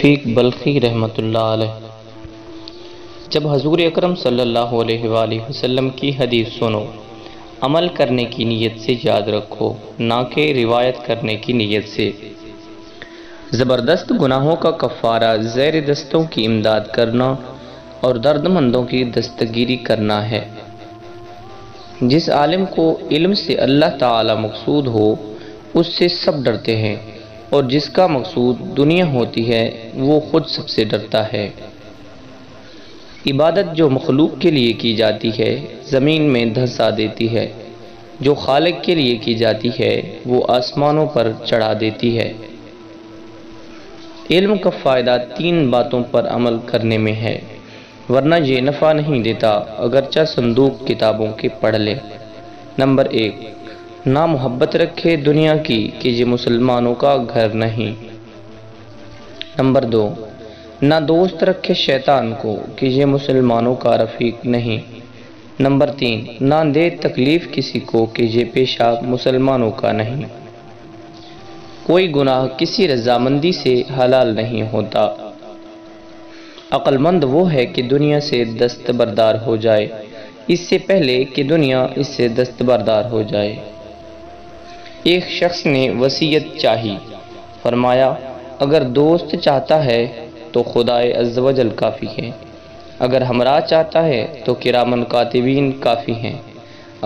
رفیق بلخی رحمۃ اللہ علیہ۔ جب حضور اکرم صلی اللہ علیہ وآلہ وسلم کی حدیث سنو، عمل کرنے کی نیت سے یاد رکھو، نہ کہ روایت کرنے کی نیت سے۔ زبردست گناہوں کا کفارہ زیر دستوں کی امداد کرنا اور درد مندوں کی دستگیری کرنا ہے۔ جس عالم کو علم سے اللہ تعالی مقصود ہو، اس سے سب ڈرتے ہیں، اور جس کا مقصود دنیا ہوتی ہے وہ خود سب سے ڈرتا ہے۔ عبادت جو مخلوق کے لیے کی جاتی ہے زمین میں دھسا دیتی ہے، جو خالق کے لیے کی جاتی ہے وہ آسمانوں پر چڑھا دیتی ہے۔ علم کا فائدہ 3 باتوں پر عمل کرنے میں ہے، ورنہ یہ نفع نہیں دیتا اگرچہ صندوق کتابوں کے پڑھ لے۔ نمبر 1، نہ محبت رکھے دنیا کی کہ یہ مسلمانوں کا گھر نہیں۔ نمبر 2، نہ دوست رکھے شیطان کو کہ یہ مسلمانوں کا رفیق نہیں۔ نمبر 3، نہ دے تکلیف کسی کو کہ یہ پیشہ مسلمانوں کا نہیں۔ کوئی گناہ کسی رضامندی سے حلال نہیں ہوتا۔ عقل مند وہ ہے کہ دنیا سے دستبردار ہو جائے اس سے پہلے کہ دنیا اس سے دستبردار ہو جائے۔ ایک شخص نے وصیت چاہی، فرمایا اگر دوست چاہتا ہے تو خدائے عز و جل کافی ہے، اگر ہمراہ چاہتا ہے تو کرامن کاتبین کافی ہیں،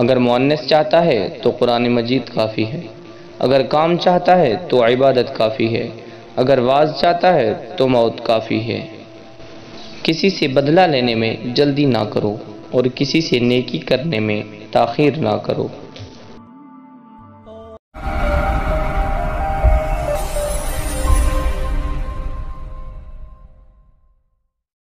اگر مؤنث چاہتا ہے تو قرآن مجید کافی ہے، اگر کام چاہتا ہے تو عبادت کافی ہے، اگر واعظ چاہتا ہے تو موت کافی ہے۔ کسی سے بدلہ لینے میں جلدی نہ کرو اور کسی سے نیکی کرنے میں تاخیر نہ کرو۔